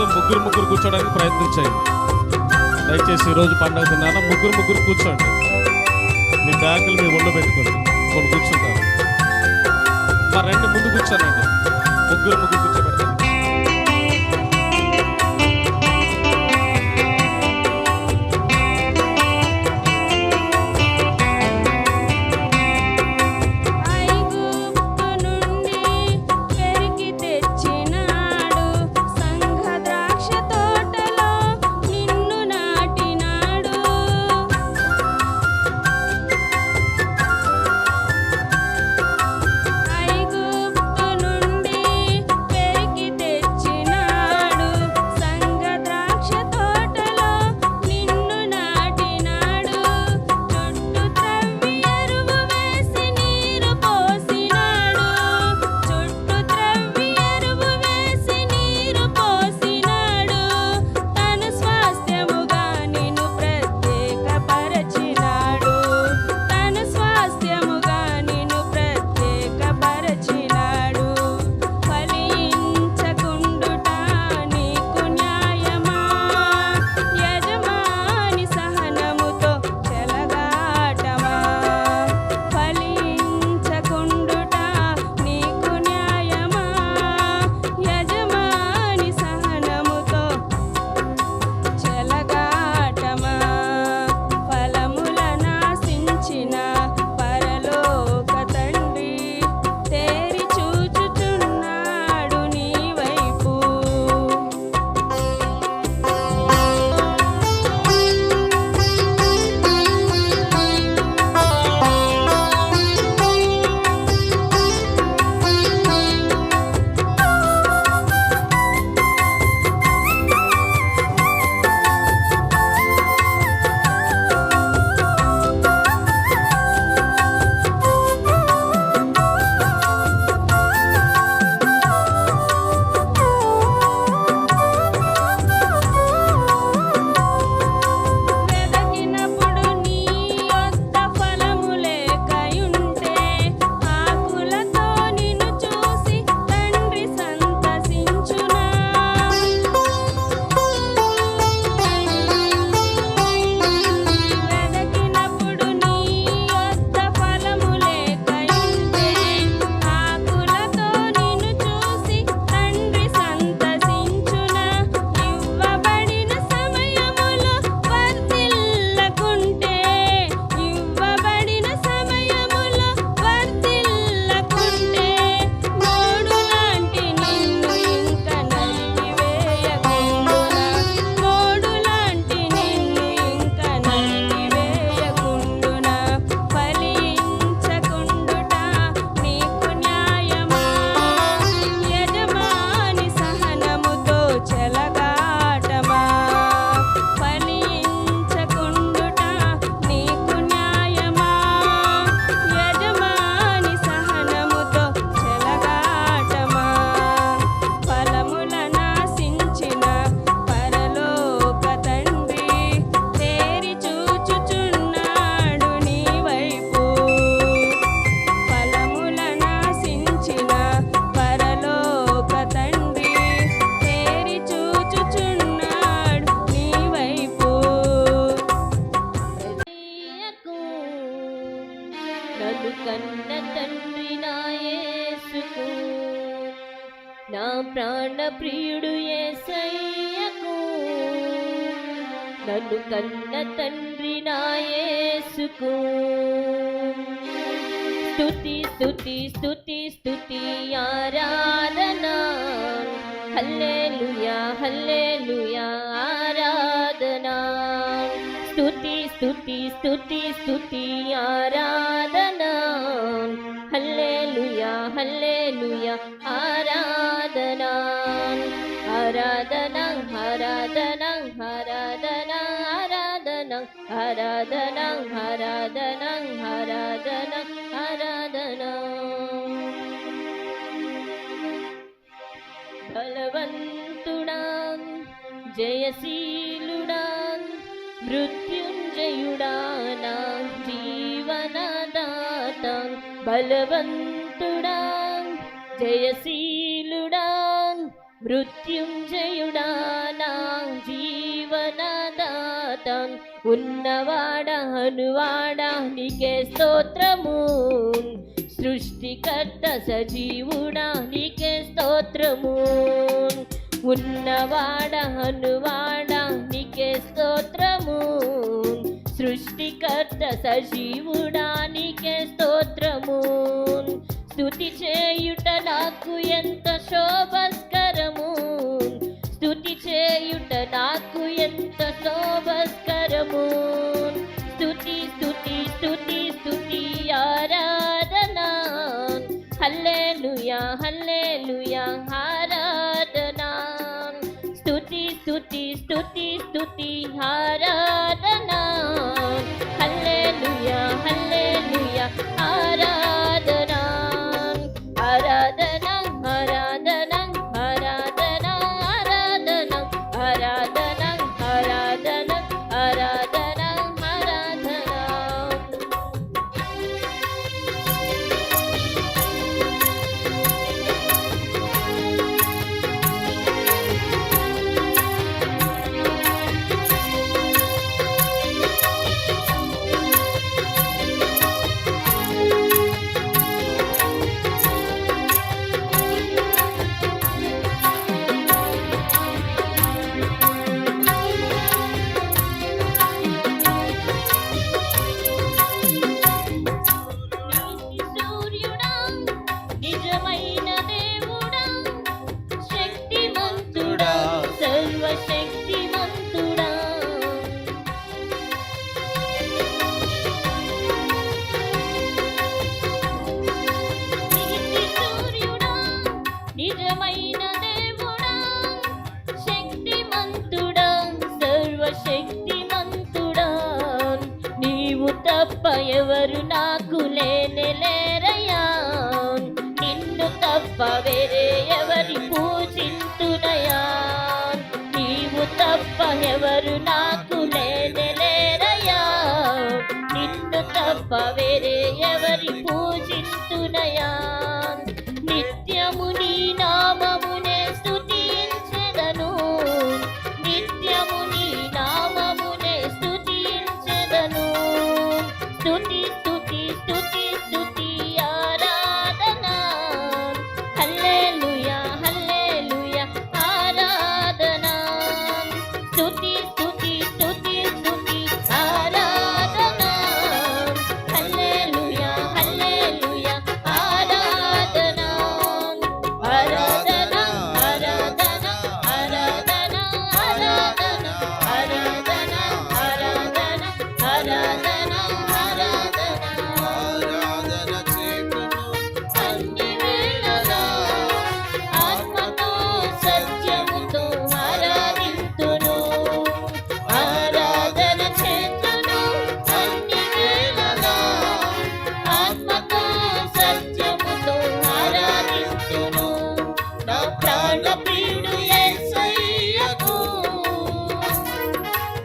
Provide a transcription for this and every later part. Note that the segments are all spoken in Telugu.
బదులు ముగ్గురు కూర్చోడానికి ప్రయత్నం చేయండి. దయచేసి ఈరోజు పండుగ తిన్నాక ముగ్గురు కూర్చోండి. మీ బ్యాగులు మీ ఒళ్ళు పెట్టుకోండి. కొన్ని కూర్చుంటారు. మరి రండి, ముందు కూర్చోనండి. ముగ్గురు కూర్చోబెడతాను. కన్న తండ్రి నా యేసుకు, నా ప్రాణ ప్రియుడు యేసయ్యకు. నన్ను కన్న తండ్రి నా యేసుకు. స్తుతి స్తుతి స్తుతి స్తుతి ఆరాధన, హల్లెలూయా హల్లెలూయా ఆరాధన. స్తుతి స్తుతి స్తుతి స్తుతి ఆరాధన, హల్లెలూయా హల్లెలూయా ఆరాధన. ఆరాధన ఆరాధన ఆరాధన ఆరాధన ఆరాధన ఆరాధన ఆరాధన ఆరాధన. బలవంతుడా జయశీలుడా మృత్యుంజయుడా నా జీవనదాత. బలవంతుడా జయశీలుడా మృత్యుంజయుడా నా జీవనదాతం, ఉన్నవాడా అనువాడా నీకే స్తోత్రము. సృష్టికర్త సజీవుడా నీకే స్తోత్రము. ఉన్నవాడా అనువాడా నీకే స్తోత్రము. సృష్టికర్త సజీవుడా నీకే స్తోత్రము. స్తుతి చేయుట నాకు ఎంత శోభస్కరము. స్తుతి చేయుట నాకు ఎంత శోభస్కరము. స్తుతి స్తుతి స్తుతి స్తుతి ఆరాధన. హల్లెలూయా హల్లెలూయా ఆరాధన. స్తుతి స్తుతి స్తుతి స్తుతి ఆరాధన. హల్లెలూయా హల్లెలూయా ఆరాధన. ఆరాధన ఆరాధన ఆరాధన ఆరాధన ఆరాధన ఆరాధన ఆరాధన ఆరాధన. సూర్యుడా నిజమైన దేవుడా, శక్తిమంతుడా సర్వశక్తిమంతుడా. నీతి సూర్యుడా నిజమైన దేవుడా, శక్తిమంతుడా సర్వశక్తిమంతుడా. నీవు తప్ప ఎవరు నాకు లేరయ్యా. నిన్ను తప్ప వేరే ఎవరి పూజింతునయా. నీవు తప్ప ఎవరు నాకు లేరయ్యా. నిన్ను తప్ప వేరే ఎవరి పూజింతునయా. నిత్యము నీ నామమునే స్తుతించెదను. నిత్యము నీ నామమునే స్తుతించెదను. స్తుతి స్తుతి స్తుతి స్తుతి ఆరాధన. హల్లెలూయా హల్లెలూయా ఆరాధన. స్తుతి స్తుతి స్తుతి స్తుతి ఆరాధన. హల్లెలూయా హల్లెలూయా ఆరాధన. ఆరాధన ఆరాధన ఆరాధన ఆరాధన ఆరాధన ఆరాధన ఆరాధన ఆరాధన. అన్ని వేళలా ఆత్మతో సత్యముతో ఆరాధింతును. ఆరాధన చేతును అన్ని వేళలా ఆత్మతో సత్యముతో ఆరాధింతును. నా ప్రాణ ప్రియుడు యేసయ్యకు,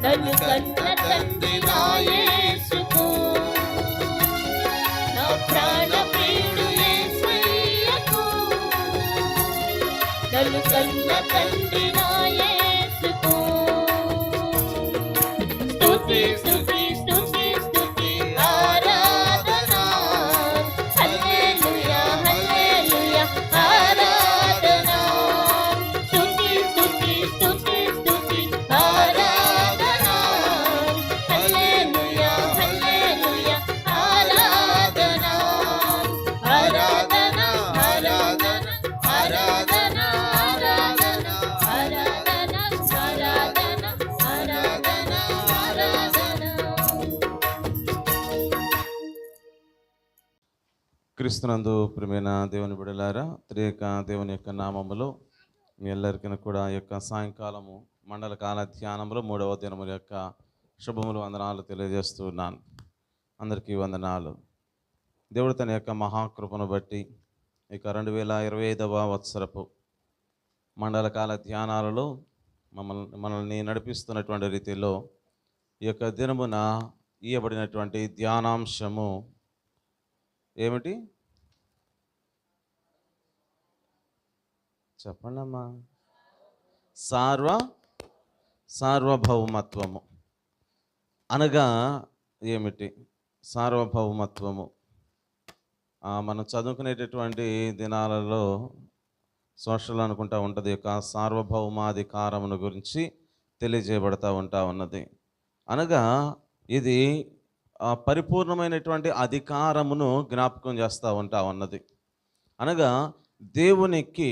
నన్ను కన్న తండ్రి నా యేసుకు. నా ప్రాణ ప్రియుడు యేసయ్యకు, నన్ను కన్న తండ్రి నా యేసుకు. స్తుతి స్తుతి స్తుతి స్తుతి ఆరాధన. హల్లెలూయా హల్లెలూయా ఆరాధన. స్తుతి స్తుతి స్తుతి స్తుతి ఆరాధన. హల్లెలూయా హల్లెలూయా ఆరాధన. ఆరాధన ఆరాధన ఆరాధన ఆరాధన ఆరాధన ఆరాధన ఆరాధన ఆరాధన. క్రీస్తునందు ప్రియమైన దేవుని బిడ్డలారా, త్రియేక దేవుని యొక్క నామములో మీ అందరికీ కూడా ఈ యొక్క సాయంకాలము మండల కాల ధ్యానంలో 3వ దినముల యొక్క శుభములు వందనాలు తెలియజేస్తున్నాను. అందరికీ వందనాలు. దేవుడు తన యొక్క మహాకృపను బట్టి ఇక 2025వ వత్సరపు మండల కాల ధ్యానాలలో మనల్ని నడిపిస్తున్నటువంటి రీతిలో ఈ యొక్క దినమున ఇవ్వబడినటువంటి ధ్యానాంశము ఏమిటి చెప్పండి అమ్మా. సార్వభౌమత్వము అనగా ఏమిటి? సార్వభౌమత్వము మనం చదువుకునేటటువంటి దినాలలో సోషల్ అనుకుంటా ఉంటుంది, యొక్క సార్వభౌమాధికారమును గురించి తెలియజేయబడతా ఉన్నది. అనగా ఇది పరిపూర్ణమైనటువంటి అధికారమును జ్ఞాపకం చేస్తూ ఉన్నది. అనగా దేవునికి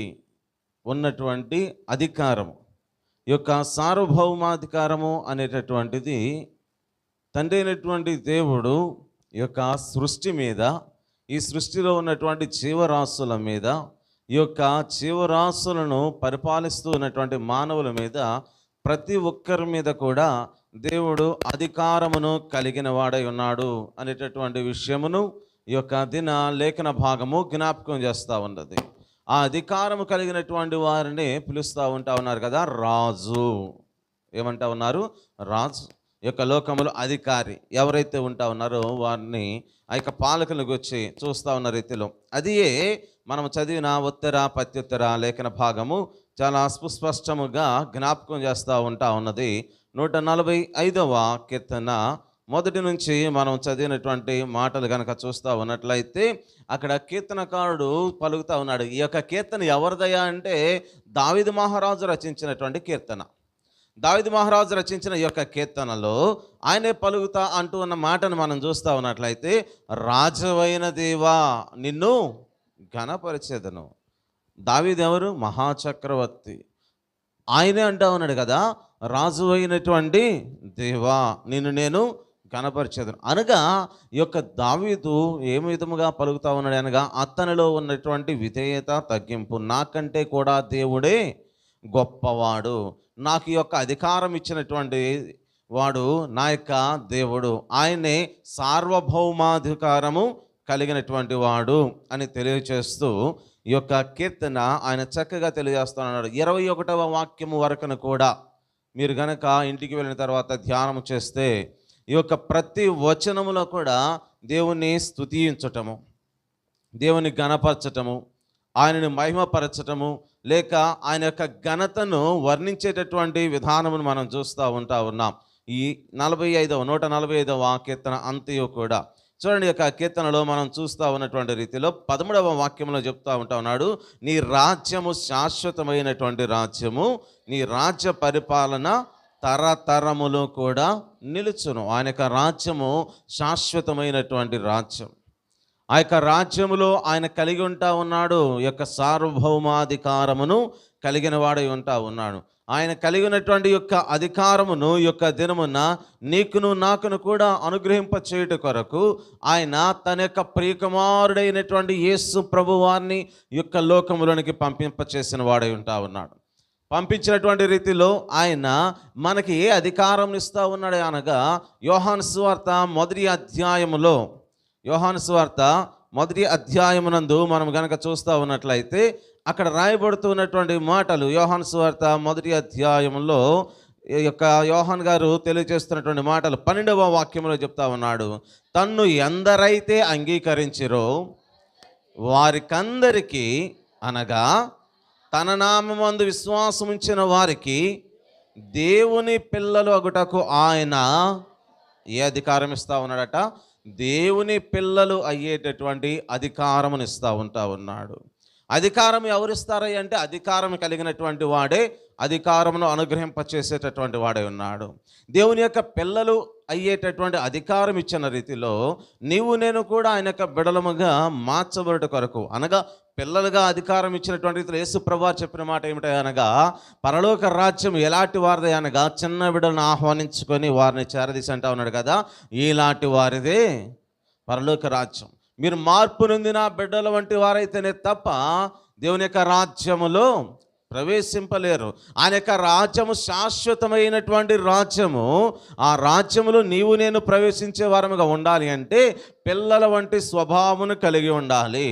ఉన్నటువంటి అధికారము, ఈ యొక్క సార్వభౌమాధికారము అనేటటువంటిది తండ్రి అయినటువంటి దేవుడు ఈ యొక్క సృష్టి మీద, ఈ సృష్టిలో ఉన్నటువంటి జీవరాశుల మీద, ఈ యొక్క జీవరాశులను పరిపాలిస్తూ ఉన్నటువంటి మానవుల మీద, ప్రతి ఒక్కరి మీద కూడా దేవుడు అధికారమును కలిగిన వాడై ఉన్నాడు అనేటటువంటి విషయమును ఈ యొక్క దిన లేఖన భాగము జ్ఞాపకం చేస్తూ ఉన్నది. ఆ అధికారము కలిగినటువంటి వారిని పిలుస్తూ ఉన్నారు కదా, రాజు. ఏమంటా ఉన్నారు? రాజు. ఈ యొక్క లోకములో అధికారి ఎవరైతే ఉన్నారో వారిని ఆ యొక్క పాలకులకు వచ్చి చూస్తూ ఉన్న రీతిలో, అదియే మనం చదివిన ఉత్తర ప్రత్యుత్తర లేఖన భాగము చాలా సుస్పష్టముగా జ్ఞాపకం చేస్తూ ఉన్నది. 145వ కీర్తన మొదటి నుంచి మనం చదివినటువంటి మాటలు కనుక చూస్తూ ఉన్నట్లయితే అక్కడ కీర్తనకారుడు పలుకుతూ ఉన్నాడు. ఈ యొక్క కీర్తన ఎవరిదయా అంటే దావీదు మహారాజు రచించినటువంటి కీర్తన. దావీదు మహారాజు రచించిన ఈ యొక్క కీర్తనలో ఆయనే పలుకుతా అంటూ ఉన్న మాటను మనం చూస్తూ ఉన్నట్లయితే, రాజవైన దేవా నిన్ను ఘనపరిచేదను. దావీదు ఎవరు? మహాచక్రవర్తి. ఆయనే అంటా ఉన్నాడు కదా, రాజు అయినటువంటి దేవా నిన్ను నేను ఘనపరిచేదను. అనగా ఈ యొక్క దావీదు ఏ విధముగా పలుకుతా ఉన్నాడు అనగా, అతనిలో ఉన్నటువంటి విధేయత, తగ్గింపు. నాకంటే కూడా దేవుడే గొప్పవాడు, నాకు ఈ యొక్క అధికారం ఇచ్చినటువంటి వాడు నా యొక్క దేవుడు, ఆయనే సార్వభౌమాధికారము కలిగినటువంటి వాడు అని తెలియచేస్తూ ఈ యొక్క కీర్తన ఆయన చక్కగా తెలియజేస్తున్నాడు. 21వ వాక్యము వరకును కూడా మీరు గనక ఇంటికి వెళ్ళిన తర్వాత ధ్యానం చేస్తే ఈ యొక్క ప్రతి వచనములో కూడా దేవుని స్తుతించటము, దేవుని ఘనపరచటము, ఆయనను మహిమపరచటము, లేక ఆయన యొక్క ఘనతను వర్ణించేటటువంటి విధానమును మనం చూస్తూ ఉన్నాం. ఈ 145వ కీర్తన అంతయు కూడా చూడండి. యొక్క కీర్తనలో మనం చూస్తూ ఉన్నటువంటి రీతిలో 13వ వాక్యంలో చెప్తా ఉన్నాడు, నీ రాజ్యము శాశ్వతమైనటువంటి రాజ్యము, నీ రాజ్య పరిపాలన తరతరములు కూడా నిలుచును. ఆయన యొక్క రాజ్యము శాశ్వతమైనటువంటి రాజ్యం. ఆ యొక్క రాజ్యములో ఆయన కలిగి ఉన్నాడు. ఈ యొక్క సార్వభౌమాధికారమును కలిగిన వాడై ఉన్నాడు. ఆయన కలిగినటువంటి యొక్క అధికారమును యొక్క దినమున నీకును నాకును కూడా అనుగ్రహింప చేయుట కొరకు ఆయన తన యొక్క ప్రియకుమారుడైనటువంటి యేసు ప్రభు వారిని యొక్క లోకములోనికి పంపింప చేసిన వాడై ఉన్నాడు. పంపించినటువంటి రీతిలో ఆయన మనకి ఏ అధికారం ఇస్తూ ఉన్నాడు అనగా, యోహాను సువార్త మొదటి అధ్యాయమునందు మనం గనక చూస్తూ ఉన్నట్లయితే అక్కడ రాయబడుతున్నటువంటి మాటలు, యోహాను సువార్త మొదటి అధ్యాయంలో ఈ యొక్క యోహాన్ గారు తెలియజేస్తున్నటువంటి మాటలు 12వ వాక్యంలో చెప్తా ఉన్నాడు, తన్ను ఎందరైతే అంగీకరించిరో వారికందరికీ, అనగా తన నామమందు విశ్వాసం ఉంచిన వారికి దేవుని పిల్లలు అగుటకు ఆయన ఏ అధికారం ఇస్తూ ఉన్నాడట? దేవుని పిల్లలు అయ్యేటటువంటి అధికారమును ఇస్తూ ఉన్నాడు. అధికారం ఎవరిస్తారా అంటే, అధికారం కలిగినటువంటి వాడే అధికారమును అనుగ్రహింపచేసేటటువంటి వాడే ఉన్నాడు. దేవుని యొక్క పిల్లలు అయ్యేటటువంటి అధికారం ఇచ్చిన రీతిలో నీవు నేను కూడా ఆయన యొక్క బిడలముగా మార్చబడట కొరకు, అనగా పిల్లలుగా అధికారం ఇచ్చినటువంటి రీతిలో యేసు ప్రభువు చెప్పిన మాట ఏమిటి అనగా, పరలోక రాజ్యం ఎలాంటి వారిదే అనగా చిన్న బిడ్డలను ఆహ్వానించుకొని వారిని చేరదీసి అంటా ఉన్నాడు కదా, ఇలాంటి వారిదే పరలోక రాజ్యం. మీరు మార్పు నొందిన బిడ్డల వంటి వారైతేనే తప్ప దేవుని యొక్క రాజ్యములో ప్రవేశింపలేరు. ఆయన యొక్క రాజ్యము శాశ్వతమైనటువంటి రాజ్యము. ఆ రాజ్యములో నీవు నేను ప్రవేశించే వారముగా ఉండాలి అంటే పిల్లల వంటి స్వభావమును కలిగి ఉండాలి.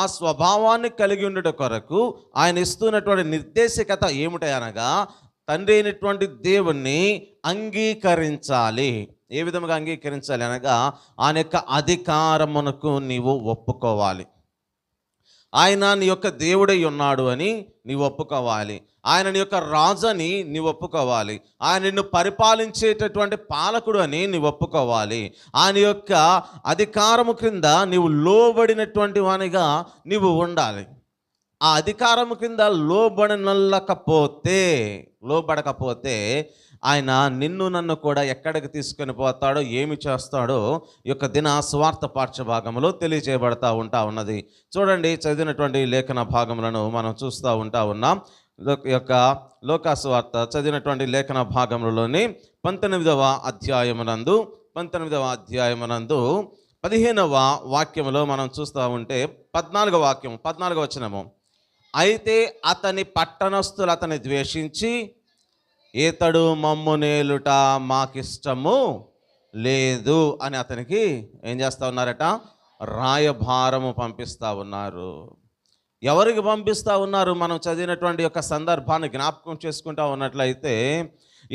ఆ స్వభావాన్ని కలిగి ఉండట కొరకు ఆయన ఇస్తున్నటువంటి నిర్దేశకత ఏమిటనగా, తండ్రి అయినటువంటి దేవుణ్ణి అంగీకరించాలి. ఏ విధముగా అంగీకరించాలి అనగా, ఆయన యొక్క అధికారమునకు నీవు ఒప్పుకోవాలి. ఆయన నీ యొక్క దేవుడై ఉన్నాడు అని నీవు ఒప్పుకోవాలి. ఆయన నీ యొక్క రాజు అని నీవు ఒప్పుకోవాలి. ఆయన నిన్ను పరిపాలించేటటువంటి పాలకుడు అని నీవు ఒప్పుకోవాలి. ఆయన యొక్క అధికారము క్రింద నీవు లోబడినటువంటి వానిగా నీవు ఉండాలి. ఆ అధికారము కింద లోబడకపోతే ఆయన నిన్ను నన్ను కూడా ఎక్కడికి తీసుకొని పోతాడో, ఏమి చేస్తాడో ఈ యొక్క దిన స్వార్థ పాఠ్యభాగంలో తెలియజేయబడతా ఉన్నది. చూడండి, చదివినటువంటి లేఖన భాగములను మనం చూస్తూ ఉన్నాం. ఈ యొక్క లోకాసువార్త చదివినటువంటి లేఖన భాగములలోని 19వ అధ్యాయమునందు 15వ వాక్యములో మనం చూస్తూ ఉంటే 14వ వచనము, అయితే అతని పట్టణస్థులు అతని ద్వేషించి, ఇతడు మమ్ము నేలుట మాకిష్టము లేదు అని అతనికి ఏం చేస్తూ ఉన్నారట? రాయభారము పంపిస్తూ ఉన్నారు. ఎవరికి పంపిస్తూ ఉన్నారు? మనం చదివినటువంటి యొక్క సందర్భాన్ని జ్ఞాపకం చేసుకుంటూ ఉన్నట్లయితే,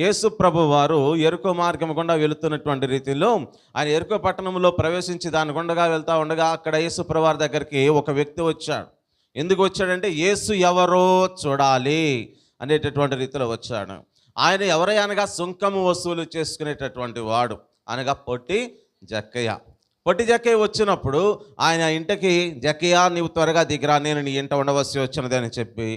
యేసు ప్రభు వారు ఎరుకో మార్గం గుండా వెళుతున్నటువంటి రీతిలో ఆయన ఎరుకో పట్టణంలో ప్రవేశించి దాని గుండగా వెళ్తూ ఉండగా అక్కడ యేసు ప్రభు వారి దగ్గరికి ఒక వ్యక్తి వచ్చాడు. ఎందుకు వచ్చాడంటే యేసు ఎవరో చూడాలి అనేటటువంటి రీతిలో వచ్చాడు. ఆయన ఎవరై అనగా సుంకము వసూలు చేసుకునేటటువంటి వాడు, అనగా పొట్టి జక్కయ్య వచ్చినప్పుడు ఆయన ఇంటికి, జక్కయ్య నీవు త్వరగా దిగిరా, నేను నీ ఇంట ఉండవలసి వచ్చినది అని చెప్పి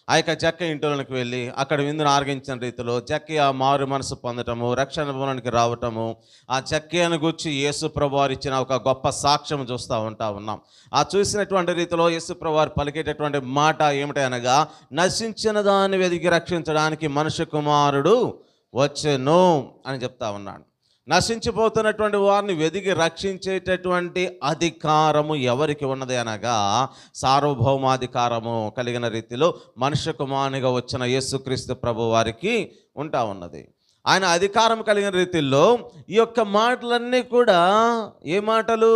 ఆ యొక్క జక్కయ్య ఇంటిలోనికి వెళ్ళి అక్కడ విందును ఆరగించిన రీతిలో జక్కయ్య మారు మనసు పొందటము, రక్షణ భవనానికి రావటము, ఆ జక్కయ్యను గూర్చి యేసు ప్రభువారు ఇచ్చిన ఒక గొప్ప సాక్ష్యం చూస్తూ ఉన్నాం. ఆ చూసినటువంటి రీతిలో యేసు ప్రభువారు పలికేటటువంటి మాట ఏమిటి అనగా, నశించిన దాన్ని వెదికి రక్షించడానికి మనుష్య కుమారుడు వచ్చెను అని చెప్తా ఉన్నాడు. నశించిపోతున్నటువంటి వారిని వెదికి రక్షించేటటువంటి అధికారము ఎవరికి ఉన్నది అనగా, సార్వభౌమాధికారము కలిగిన రీతిలో మనుష్య కుమారునిగా వచ్చిన యేసుక్రీస్తు ప్రభు వారికి ఉన్నది. ఆయన అధికారం కలిగిన రీతిలో ఈ యొక్క మాటలన్నీ కూడా ఏ మాటలు?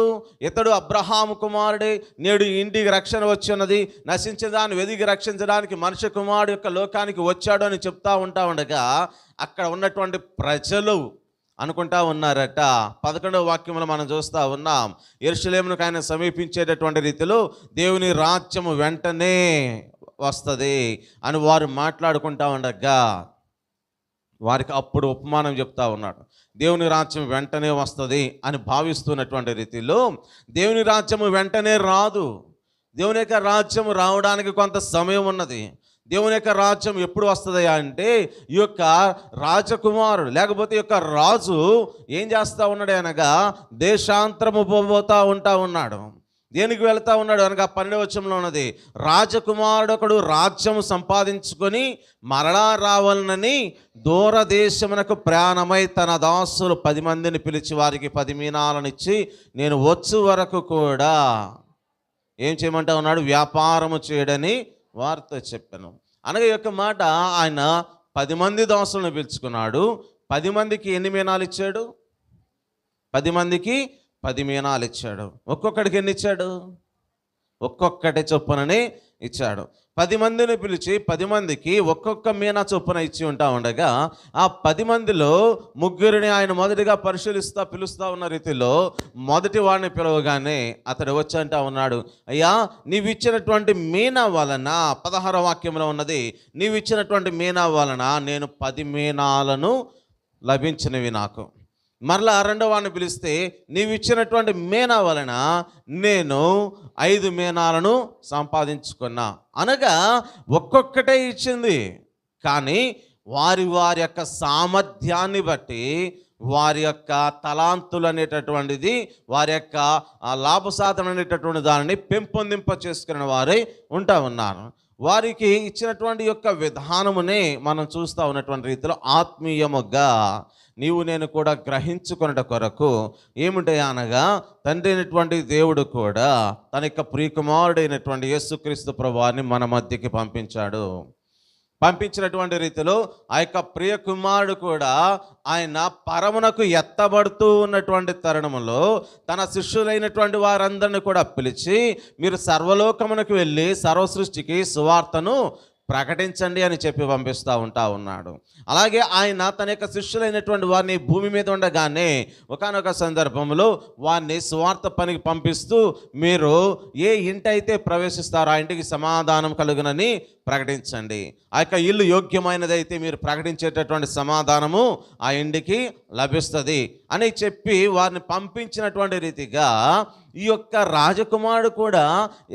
ఇతడు అబ్రహాము కుమారుడే, నేడు ఇంటికి రక్షణ వచ్చి ఉన్నది, నశించిన దాన్ని వెదికి రక్షించడానికి మనుష్య కుమారుడు యొక్క లోకానికి వచ్చాడు అని చెప్తా ఉండగా అక్కడ ఉన్నటువంటి ప్రజలు అనుకుంటా ఉన్నారట. 11వ వాక్యంలో మనం చూస్తూ ఉన్నాం, యెరూషలేమునకు ఆయన సమీపించేటటువంటి రీతిలో దేవుని రాజ్యము వెంటనే వస్తుంది అని వారు మాట్లాడుకుంటా ఉండగా వారికి అప్పుడు ఉపమానం చెప్తా ఉన్నాడు. దేవుని రాజ్యం వెంటనే వస్తుంది అని భావిస్తున్నటువంటి రీతిలో దేవుని రాజ్యము వెంటనే రాదు. దేవుని యొక్క రాజ్యం రావడానికి కొంత సమయం ఉన్నది. దేవుని యొక్క రాజ్యం ఎప్పుడు వస్తుంది అంటే, ఈ యొక్క రాజకుమారుడు లేకపోతే ఈ యొక్క రాజు ఏం చేస్తూ ఉన్నాడు అనగా, దేశాంతరము పోతా ఉన్నాడు. దేనికి వెళ్తా ఉన్నాడు అనగా 12వ వచనంలో ఉన్నది, రాజకుమారుడు ఒకడు రాజ్యము సంపాదించుకొని మరలా రావాలనని దూరదేశమునకు ప్రయాణమై తన దాసులు 10 మందిని పిలిచి వారికి 10 మీనాలను ఇచ్చి, నేను వచ్చు వరకు కూడా ఏం చేయమంటా ఉన్నాడు? వ్యాపారము చేయడని వారితో చెప్పాను అనగా ఈ యొక్క మాట, ఆయన 10 మంది దాసులను పిలుచుకున్నాడు. 10 మందికి ఎన్ని మీనాలు ఇచ్చాడు? 10 మందికి 10 మీనాలు ఇచ్చాడు. ఒక్కొక్కడికి ఎన్ని ఇచ్చాడు? ఒక్కొక్కటి చొప్పునని ఇచ్చాడు. 10 మందిని పిలిచి 10 మందికి ఒక్కొక్క మీనా చొప్పున ఇచ్చి ఉండగా ఆ 10 మందిలో ముగ్గురిని ఆయన మొదటిగా పిలుస్తూ ఉన్న రీతిలో మొదటి వాడిని పిలవగానే అతడు వచ్చి అంటా ఉన్నాడు, అయ్యా నీవు ఇచ్చినటువంటి మీనా వలన, 16వ వాక్యంలో ఉన్నది, నీవు ఇచ్చినటువంటి మీనా వలన నేను 10 మీనాలను లభించినవి నాకు. మరలా 2వ వాడిని పిలిస్తే, నీవు ఇచ్చినటువంటి మీనా వలన నేను 5 మీనాలను సంపాదించుకున్నా. అనగా ఒక్కొక్కటే ఇచ్చింది, కానీ వారి యొక్క సామర్థ్యాన్ని బట్టి, వారి యొక్క తలాంతులు అనేటటువంటిది, వారి యొక్క లాభసాధన అనేటటువంటి దానిని పెంపొందింప చేసుకున్న వారై ఉన్నారు. వారికి ఇచ్చినటువంటి యొక్క విధానమునే మనం చూస్తూ ఉన్నటువంటి రీతిలో ఆత్మీయముగా నీవు నేను కూడా గ్రహించుకొనుట కొరకు ఏమిటాయి అనగా, తండ్రి అయినటువంటి దేవుడు కూడా తన యొక్క ప్రియకుమారుడైనటువంటి యేసుక్రీస్తు ప్రభువారిని మన మధ్యకి పంపించినటువంటి రీతిలో ఆ యొక్క ప్రియ కుమారుడు కూడా ఆయన పరమునకు ఎత్తబడుతూ ఉన్నటువంటి తరుణంలో తన శిష్యులైనటువంటి వారందరిని కూడా పిలిచి, మీరు సర్వలోకమునకు వెళ్ళి సర్వ సృష్టికి సువార్తను ప్రకటించండి అని చెప్పి పంపిస్తూ ఉన్నాడు. అలాగే ఆయన తన యొక్క శిష్యులైనటువంటి వారిని భూమి మీద ఉండగానే ఒకానొక సందర్భంలో వారిని స్వార్థ పనికి పంపిస్తూ, మీరు ఏ ఇంటి అయితే ప్రవేశిస్తారో ఆ ఇంటికి సమాధానం కలుగునని ప్రకటించండి. ఆ యొక్క ఇల్లు యోగ్యమైనదైతే మీరు ప్రకటించేటటువంటి సమాధానము ఆ ఇంటికి లభిస్తుంది అని చెప్పి వారిని పంపించినటువంటి రీతిగా ఈ యొక్క రాజకుమారుడు కూడా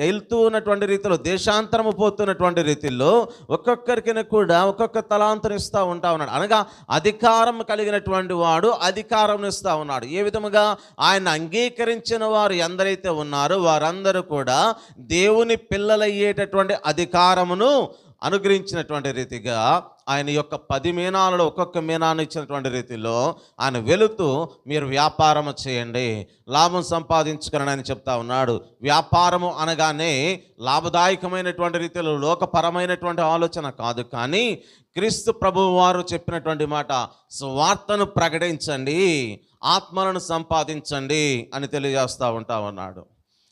వెళ్తూ ఉన్నటువంటి రీతిలో, దేశాంతరము పోతున్నటువంటి రీతిలో ఒక్కొక్కరికి కూడా ఒక్కొక్క తలాంతరం ఇస్తూ ఉన్నాడు. అనగా అధికారం కలిగినటువంటి వాడు అధికారం ఇస్తూ ఉన్నాడు. ఏ విధముగా ఆయన అంగీకరించిన వారు ఎందరైతే ఉన్నారో వారందరూ కూడా దేవుని పిల్లలయ్యేటటువంటి అధికారమును అనుగ్రహించినటువంటి రీతిగా ఆయన యొక్క 10 మీనాలలో ఒక్కొక్క మీనాను ఇచ్చినటువంటి రీతిలో ఆయన వెళుతూ, మీరు వ్యాపారము చేయండి, లాభం సంపాదించుకునని చెప్తా ఉన్నాడు. వ్యాపారము అనగానే లాభదాయకమైనటువంటి రీతిలో లోకపరమైనటువంటి ఆలోచన కాదు, కానీ క్రీస్తు ప్రభువు వారు చెప్పినటువంటి మాట, స్వార్థను ప్రకటించండి, ఆత్మలను సంపాదించండి అని తెలియజేస్తూ ఉన్నాడు.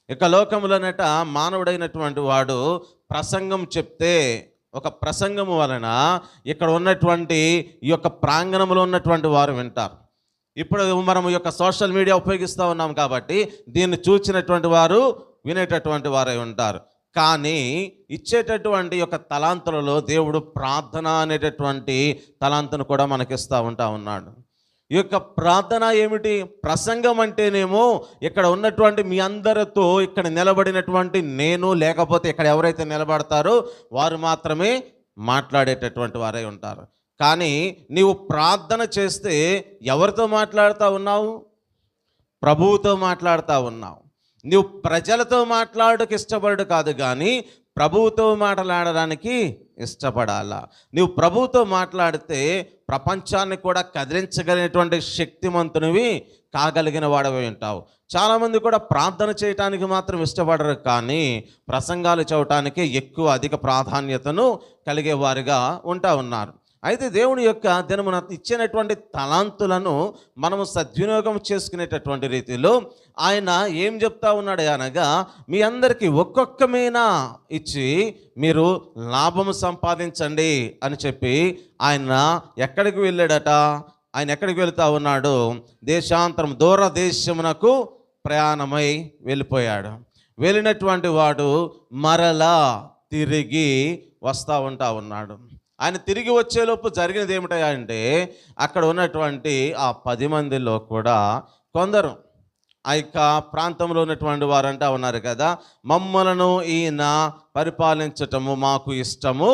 ఇక లోకములనట మానవుడైనటువంటి వాడు ప్రసంగం చెప్తే, ఒక ప్రసంగము వలన ఇక్కడ ఉన్నటువంటి ఈ యొక్క ప్రాంగణంలో ఉన్నటువంటి వారు వింటారు. ఇప్పుడు మనం ఈ యొక్క సోషల్ మీడియా ఉపయోగిస్తూ ఉన్నాం కాబట్టి దీన్ని చూసినటువంటి వారు వినేటటువంటి వారై ఉంటారు. కానీ ఇచ్చేటటువంటి యొక్క తలాంతులలో దేవుడు ప్రార్థన అనేటటువంటి తలాంతును కూడా మనకిస్తూ ఉన్నాడు. ఈ యొక్క ప్రార్థన ఏమిటి? ప్రసంగం అంటేనేమో ఇక్కడ ఉన్నటువంటి మీ అందరితో ఇక్కడ నిలబడినటువంటి నేను, లేకపోతే ఇక్కడ ఎవరైతే నిలబడతారో వారు మాత్రమే మాట్లాడేటటువంటి వారై ఉంటారు. కానీ నీవు ప్రార్థన చేస్తే ఎవరితో మాట్లాడుతూ ఉన్నావు? ప్రభువుతో మాట్లాడుతూ ఉన్నావు. నువ్వు ప్రజలతో మాట్లాడడానికి ఇష్టపడు కాదు, కానీ ప్రభువుతో మాట్లాడడానికి ఇష్టపడాలా. నువ్వు ప్రభువుతో మాట్లాడితే ప్రపంచాన్ని కూడా కదిలించగలిగినటువంటి శక్తిమంతునివి కాగలిగిన వాడవి ఉంటావు. చాలామంది కూడా ప్రార్థన చేయటానికి మాత్రం ఇష్టపడరు, కానీ ప్రసంగాలు చెప్పటానికి అధిక ప్రాధాన్యతను కలిగే వారిగా ఉన్నారు. అయితే దేవుని యొక్క దినమున ఇచ్చినటువంటి తలాంతులను మనము సద్వినియోగం చేసుకునేటటువంటి రీతిలో ఆయన ఏం చెప్తా ఉన్నాడు అనగా, మీ అందరికీ ఒక్కొక్క మీనా ఇచ్చి మీరు లాభము సంపాదించండి అని చెప్పి ఆయన ఎక్కడికి వెళ్ళాడట? ఆయన ఎక్కడికి వెళుతూ ఉన్నాడు? దేశాంతరం, దూర దేశమునకు ప్రయాణమై వెళ్ళిపోయాడు. వెళ్ళినటువంటి వాడు మరలా తిరిగి వస్తూ ఉన్నాడు. ఆయన తిరిగి వచ్చేలోపు జరిగినది ఏమిటా అంటే, అక్కడ ఉన్నటువంటి ఆ 10 మందిలో కూడా కొందరు ఆ యొక్క ప్రాంతంలో ఉన్నటువంటి వారంటా ఉన్నారు కదా, మమ్మలను ఈయన పరిపాలించటము మాకు ఇష్టము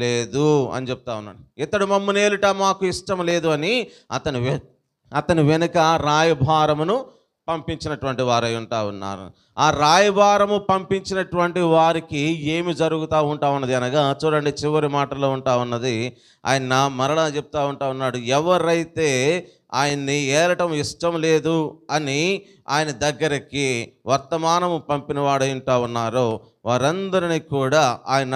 లేదు అని చెప్తా ఉన్నాడు. ఇతడు మమ్మల్ని ఏలుట మాకు ఇష్టం లేదు అని అతను వెనుక రాయభారమును పంపించినటువంటి వారై ఉన్నారు. ఆ రాయబారము పంపించినటువంటి వారికి ఏమి జరుగుతూ ఉన్నది అనగా, చూడండి చివరి మాటలో ఉన్నది. ఆయన మరలా చెప్తా ఉన్నాడు, ఎవరైతే ఆయన్ని ఏలటం ఇష్టం లేదు అని ఆయన దగ్గరికి వర్తమానము పంపిన వాడై ఉన్నారో వారందరినీ కూడా ఆయన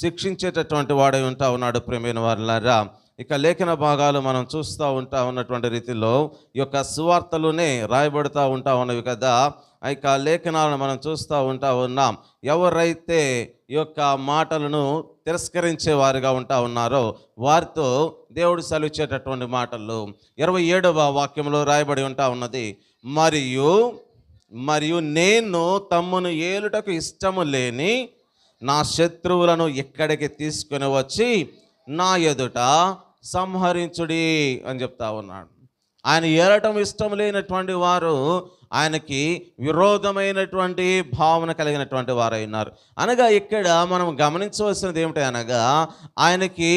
శిక్షించేటటువంటి వాడై ఉన్నాడు. ప్రియమైన వారులారా, ఇక లేఖన భాగాలు మనం చూస్తూ ఉన్నటువంటి రీతిలో ఈ యొక్క సువార్తలునే రాయబడుతూ ఉన్నవి కదా. ఆ యొక్క లేఖనాలను మనం చూస్తూ ఉన్నాం. ఎవరైతే ఈ యొక్క మాటలను తిరస్కరించే వారిగా ఉన్నారో వారితో దేవుడు సెలవిచ్చేటటువంటి మాటలు 27వ వాక్యంలో రాయబడి ఉన్నది. మరియు నేను తమ్మును ఏలుటకు ఇష్టము లేని నా శత్రువులను ఇక్కడికి తీసుకుని వచ్చి నా ఎదుట సంహరించుడి అని చెప్తా ఉన్నాడు. ఆయన ఏలటం ఇష్టం లేనటువంటి వారు ఆయనకి విరోధమైనటువంటి భావన కలిగినటువంటి వారై ఉన్నారు. అనగా ఇక్కడ మనం గమనించవలసినది ఏమిటి అనగా, ఆయనకి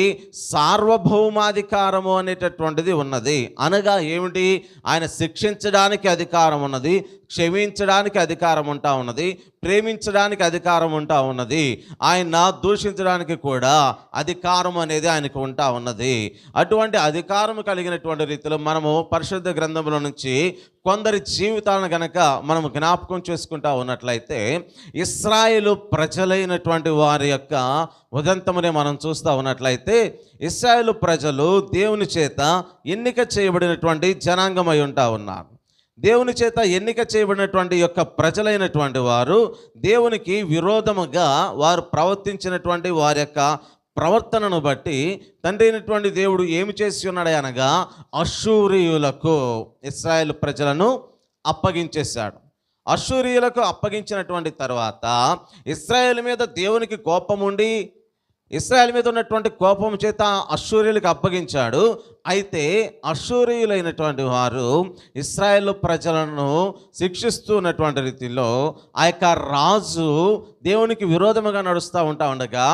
సార్వభౌమాధికారము అనేటటువంటిది ఉన్నది. అనగా ఏమిటి? ఆయన శిక్షించడానికి అధికారం ఉన్నది, క్షమించడానికి అధికారం ఉన్నది, ప్రేమించడానికి అధికారం ఉన్నది, ఆయన దూషించడానికి కూడా అధికారం అనేది ఆయనకు ఉన్నది. అటువంటి అధికారం కలిగినటువంటి రీతిలో మనము పరిశుద్ధ గ్రంథంలో నుంచి కొందరి జీవితాలను గనక మనం జ్ఞాపకం చేసుకుంటా ఉన్నట్లయితే, ఇశ్రాయేలు ప్రజలైనటువంటి వారి యొక్క ఉదంతమునే మనం చూస్తూ ఉన్నట్లయితే, ఇశ్రాయేలు ప్రజలు దేవుని చేత ఎన్నిక చేయబడినటువంటి జనాంగమై ఉన్నారు. దేవుని చేత ఎన్నిక చేయబడినటువంటి యొక్క ప్రజలైనటువంటి వారు దేవునికి విరోధముగా వారు ప్రవర్తించినటువంటి వారి యొక్క ప్రవర్తనను బట్టి తండ్రి అయినటువంటి దేవుడు ఏమి చేసి ఉన్నాడు అనగా అష్షూరీయులకు ఇశ్రాయేలు ప్రజలను అప్పగించేశాడు. అష్షూరీయులకు అప్పగించినటువంటి తర్వాత ఇశ్రాయేలు మీద దేవునికి కోపం ఉండి ఇశ్రాయేల్ మీద ఉన్నటువంటి కోపం చేత అష్షూరీయులకు అప్పగించాడు. అయితే అష్షూరీయులైనటువంటి వారు ఇశ్రాయేల్ ప్రజలను శిక్షిస్తూ ఉన్నటువంటి రీతిలో ఆ యొక్క రాజు దేవునికి విరోధముగా నడుస్తూ ఉండగా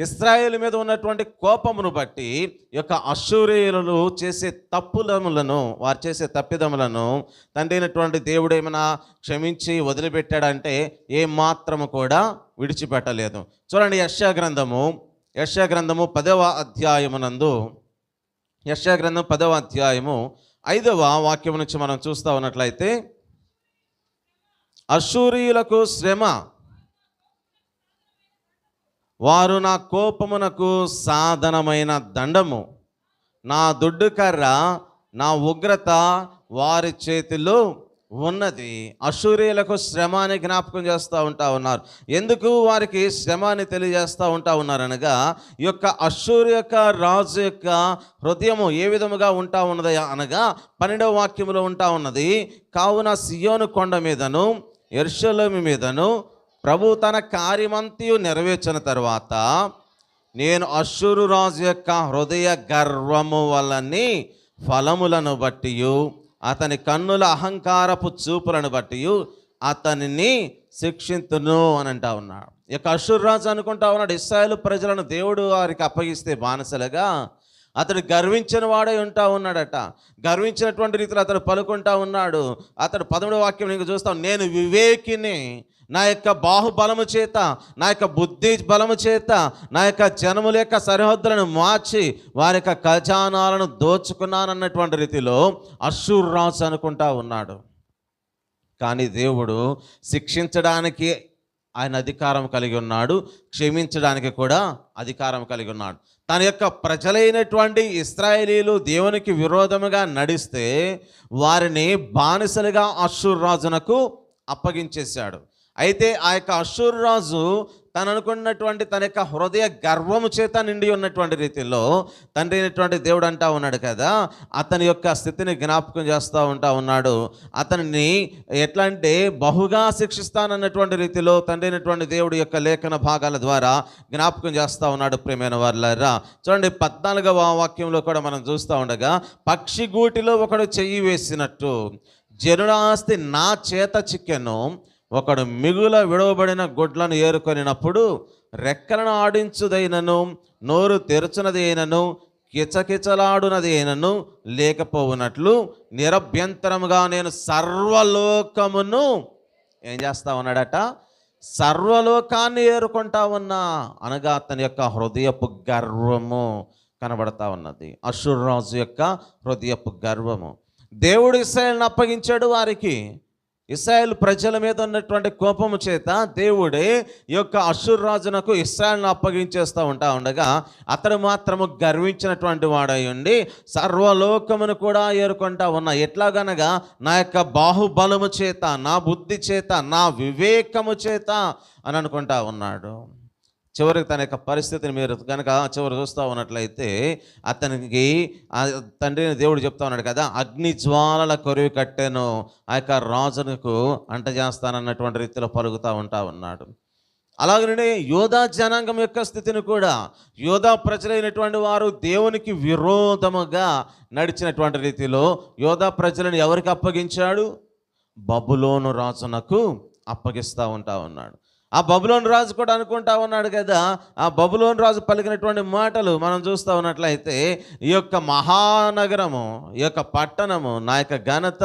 ఇశ్రాయేల్ మీద ఉన్నటువంటి కోపమును బట్టి ఈ యొక్క అష్షూరీయులు చేసే తప్పులములను, వారు చేసే తప్పిదములను తండ్రి అయినటువంటి దేవుడు ఏమైనా క్షమించి వదిలిపెట్టాడంటే ఏమాత్రము కూడా విడిచిపెట్టలేదు. చూడండి, యెషయా గ్రంథము 10వ అధ్యాయమునందు యెషయా గ్రంథం 10వ అధ్యాయము 5వ వాక్యం నుంచి మనం చూస్తూ ఉన్నట్లయితే, అష్షూరీయులకు శ్రమ, వారు నా కోపమునకు సాధనమైన దండము, నా దుడ్డు కర్ర, నా ఉగ్రత వారి చేతిలో ఉన్నది. అష్షూరీయులకు శ్రమ అని జ్ఞాపకం చేస్తూ ఉన్నారు. ఎందుకు వారికి శ్రమ అని తెలియజేస్తూ ఉన్నారు అనగా, ఈ యొక్క అష్షూరు యొక్క రాజు యొక్క హృదయము ఏ విధముగా ఉన్నది అనగా 12వ వాక్యములో ఉన్నది, కావున సియోను కొండ మీదను యెరూషలేము మీదను ప్రభు తన కార్యమంతయు నెరవేర్చిన తర్వాత నేను అష్షూరు రాజు యొక్క హృదయ గర్వము వలని ఫలములను బట్టి అతని కన్నుల అహంకారపు చూపులను బట్టి అతనిని శిక్షింతును అని అంటా ఉన్నాడు. ఇక అష్షూరు రాజు అనుకుంటా ఉన్నాడు, ఇశ్రాయేలు ప్రజలను దేవుడు వారికి అప్పగిస్తే బానిసలుగా అతడు గర్వించిన వాడై ఉన్నాడట. గర్వించినటువంటి రీతిలో అతడు పలుకుంటా ఉన్నాడు. అతడు 13వ వాక్యం నీకు చూస్తాం, నేను వివేకిని, నా యొక్క బాహుబలము చేత, నా యొక్క బుద్ధి బలము చేత నా యొక్క జనముల యొక్క సరిహద్దులను మార్చి వారి యొక్క ఖజానాలను దోచుకున్నానన్నటువంటి రీతిలో అష్షూరు రాజు అనుకుంటా ఉన్నాడు. కానీ దేవుడు శిక్షించడానికి ఆయన అధికారం కలిగి ఉన్నాడు, క్షమించడానికి కూడా అధికారం కలిగి ఉన్నాడు. తన యొక్క ప్రజలైనటువంటి ఇశ్రాయేలీలు దేవునికి విరోధముగా నడిస్తే వారిని బానిసలుగా అష్షూరు రాజునకు అప్పగించేశాడు. అయితే ఆ యొక్క అష్షూరు రాజు తను అనుకున్నటువంటి తన యొక్క హృదయ గర్వము చేత నిండి ఉన్నటువంటి రీతిలో తండ్రి అయినటువంటి దేవుడు అంటా ఉన్నాడు కదా, అతని యొక్క స్థితిని జ్ఞాపకం చేస్తూ ఉన్నాడు. అతనిని ఎట్లా అంటే బహుగా శిక్షిస్తానన్నటువంటి రీతిలో తండ్రి అయినటువంటి దేవుడు యొక్క లేఖన భాగాల ద్వారా జ్ఞాపకం చేస్తూ ఉన్నాడు. ప్రియమైన వారులారా, చూడండి 14వ వాక్యంలో కూడా మనం చూస్తూ ఉండగా, పక్షి గూటిలో ఒకడు చెయ్యి వేసినట్టు జనుల ఆస్తి నా చేత చిక్కెను, ఒకడు మిగుల విడవబడిన గుడ్లను ఏరుకొనినప్పుడు రెక్కలను ఆడించుదైనను నోరు తెరచునది అయినను కిచకిచలాడునది అయినను లేకపోవునట్లు నిరభ్యంతరముగా నేను సర్వలోకమును ఏం చేస్తా ఉన్నాడట, సర్వలోకాన్ని ఏరుకుంటా ఉన్నా అనగా అతని యొక్క హృదయపు గర్వము కనబడతా ఉన్నది. అష్షూరు రాజు యొక్క హృదయపు గర్వము. దేవుడు ఇశ్రాయేలును అప్పగించాడు వారికి. ఇశ్రాయేలు ప్రజల మీద ఉన్నటువంటి కోపము చేత దేవుడే ఈ యొక్క అష్షూరు రాజునకు ఇశ్రాయేలును అప్పగించేస్తూ ఉండగా అతడు మాత్రము గర్వించినటువంటి వాడై ఉండి సర్వలోకమును కూడా ఏరుకుంటా ఉన్నా. ఎట్లాగనగా నా యొక్క బాహుబలము చేత, నా బుద్ధి చేత, నా వివేకము చేత అని అనుకుంటా ఉన్నాడు. చివరికి తన యొక్క పరిస్థితిని మీరు కనుక చివరి చూస్తూ ఉన్నట్లయితే అతనికి తండ్రిని దేవుడు చెప్తా ఉన్నాడు కదా, అగ్ని జ్వాలల కొరివి కట్టెను ఆ యొక్క రాజునకు అంటజేస్తానన్నటువంటి రీతిలో పలుకుతూ ఉన్నాడు. అలాగనే యోధా జనాంగం యొక్క స్థితిని కూడా, యోధా ప్రజలైనటువంటి వారు దేవునికి విరోధముగా నడిచినటువంటి రీతిలో యోధా ప్రజలను ఎవరికి అప్పగించాడు? బబులోను రాజునకు అప్పగిస్తూ ఉన్నాడు. ఆ బబులోను రాజు కూడా అనుకుంటా ఉన్నాడు కదా, ఆ బబులోను రాజు పలికినటువంటి మాటలు మనం చూస్తూ ఉన్నట్లయితే, ఈ యొక్క మహానగరము, ఈ యొక్క పట్టణము నా యొక్క ఘనత,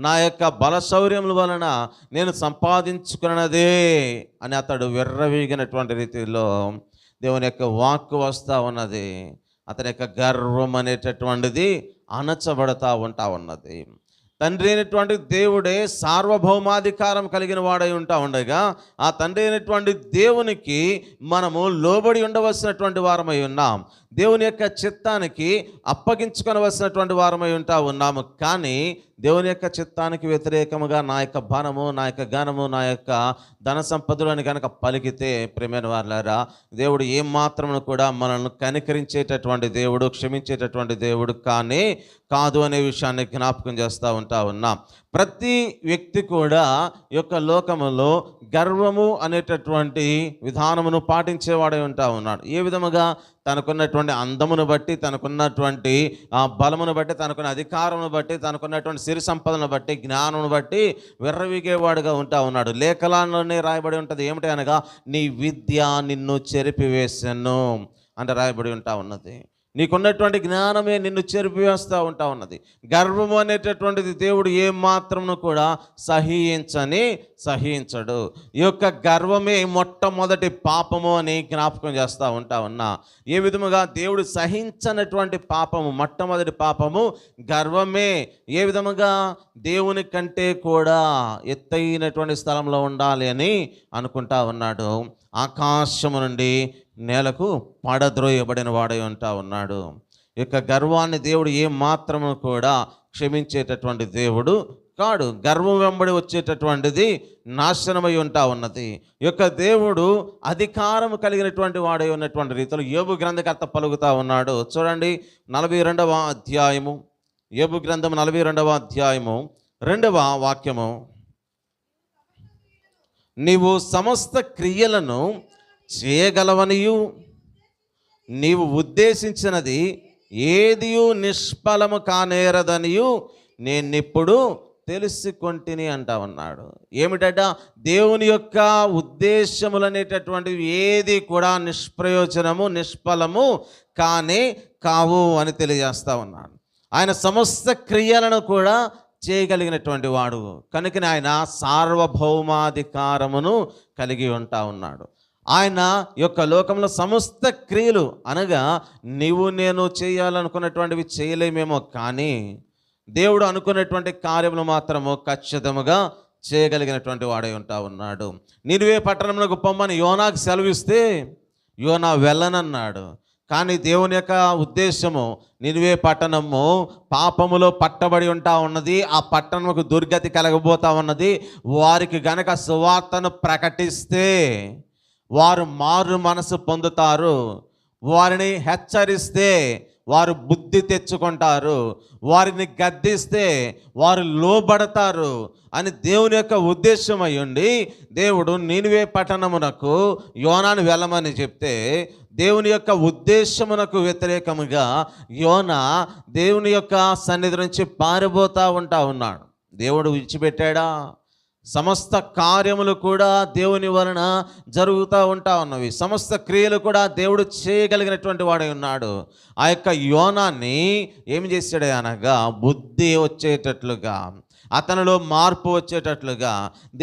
నా యొక్క బలశౌర్యముల వలన నేను సంపాదించుకున్నదే అని అతడు విర్రవీగినటువంటి రీతిలో దేవుని యొక్క వాక్కు వస్తూ ఉన్నది. అతని యొక్క గర్వం అనేటటువంటిది అణచబడతా ఉన్నది. తండ్రి అయినటువంటి దేవుడే సార్వభౌమాధికారం కలిగిన వాడై ఉండగా ఆ తండ్రి అయినటువంటి దేవునికి మనము లోబడి ఉండవలసినటువంటి వారమై ఉన్నాం. దేవుని యొక్క చిత్తానికి అప్పగించుకొనవలసినటువంటి వారమై ఉన్నాము. కానీ దేవుని యొక్క చిత్తానికి వ్యతిరేకముగా నా యొక్క బలము, నా యొక్క ఘనము, నా యొక్క ధన సంపదలు అని కనుక పలికితే ప్రియమైన వారులారా, దేవుడు ఏమాత్రమును కూడా మనల్ని కనికరించేటటువంటి దేవుడు, క్షమించేటటువంటి దేవుడు కాదు అనే విషయాన్ని జ్ఞాపకం చేస్తూ ఉన్నాం. ప్రతి వ్యక్తి కూడా ఈ యొక్క లోకములో గర్వము అనేటటువంటి విధానమును పాటించేవాడై ఉన్నాడు. ఏ విధముగా? తనకున్నటువంటి అందమును బట్టి, తనకున్నటువంటి బలమును బట్టి, తనకున్న అధికారమును బట్టి, తనకున్నటువంటి సిరి సంపదను బట్టి, జ్ఞానమును బట్టి విర్రవీగేవాడుగా ఉన్నాడు. లేఖనాల్లోనే రాయబడి ఉంటుంది. ఏమిటి అనగా, నీ విద్య నిన్ను చెరిపివేసెను అంటే రాయబడి ఉన్నది. నీకున్నటువంటి జ్ఞానమే నిన్ను చెరిపివేస్తూ ఉన్నది. గర్వము అనేటటువంటిది దేవుడు ఏమాత్రమును కూడా సహించడు. ఈ యొక్క గర్వమే మొట్టమొదటి పాపము అని జ్ఞాపకం చేస్తూ ఉన్నా. ఏ విధముగా దేవుడు సహించనటువంటి పాపము, మొట్టమొదటి పాపము గర్వమే. ఏ విధముగా? దేవుని కంటే కూడా ఎత్తైనటువంటి స్థలంలో ఉండాలి అని అనుకుంటా ఉన్నాడు. ఆకాశము నుండి నేలకు పడద్రోయబడిన వాడై ఉన్నాడు. ఈ యొక్క గర్వాన్ని దేవుడు ఏ మాత్రము కూడా క్షమించేటటువంటి దేవుడు కాడు. గర్వం వెంబడి వచ్చేటటువంటిది నాశనమై ఉన్నది. ఈ యొక్క దేవుడు అధికారం కలిగినటువంటి వాడై ఉన్నటువంటి రీతిలో యోబు గ్రంథకర్త పలుకుతా ఉన్నాడు. చూడండి, 42వ అధ్యాయము, యోబు గ్రంథం 42వ అధ్యాయము 2వ వాక్యము. నీవు సమస్త క్రియలను చేయగలవనియు, నీవు ఉద్దేశించినది ఏదియు నిష్ఫలము కానేరదనియు నేనిప్పుడు తెలుసుకొంటిని అంటా ఉన్నాడు. ఏమిటట? దేవుని యొక్క ఉద్దేశములు అనేటటువంటివి ఏది కూడా నిష్ప్రయోజనము, నిష్ఫలము కావు అని తెలియజేస్తా ఉన్నాడు. ఆయన సమస్త క్రియలను కూడా చేయగలిగినటువంటి వాడు కనుకనే ఆయన సార్వభౌమాధికారమును కలిగి ఉన్నాడు. ఆయన యొక్క లోకంలో సమస్త క్రియలు అనగా నీవు నేను చేయాలనుకున్నటువంటివి చేయలేమేమో, కానీ దేవుడు అనుకున్నటువంటి కార్యములు మాత్రము ఖచ్చితముగా చేయగలిగినటువంటి వాడై ఉన్నాడు. నినివే పట్టణంలోకి పొమ్మని యోనాకు సెలవిస్తే యోనా వెళ్ళనన్నాడు. కానీ దేవుని యొక్క ఉద్దేశము, నినివే పట్టణము పాపములో పట్టబడి ఉన్నది, ఆ పట్టణముకు దుర్గతి కలగబోతా ఉన్నది. వారికి గనక సువార్తను ప్రకటిస్తే వారు మారు మనసు పొందుతారు, వారిని హెచ్చరిస్తే వారు బుద్ధి తెచ్చుకుంటారు, వారిని గద్దిస్తే వారు లోబడతారు అని దేవుని యొక్క ఉద్దేశం అయ్యుండి దేవుడు నినివే పట్టణమునకు యోనాను వెళ్ళమని చెప్తే, దేవుని యొక్క ఉద్దేశమునకు వ్యతిరేకముగా యోనా దేవుని యొక్క సన్నిధి నుంచి పారిపోతూ ఉన్నాడు. దేవుడు విడిచిపెట్టాడా? సమస్త కార్యములు కూడా దేవుని వలన జరుగుతూ ఉన్నవి. సమస్త క్రియలు కూడా దేవుడు చేయగలిగినటువంటి వాడై ఉన్నాడు. ఆ యొక్క యోనాన్ని ఏం చేశాడు అనగా, బుద్ధి వచ్చేటట్లుగా, అతనిలో మార్పు వచ్చేటట్లుగా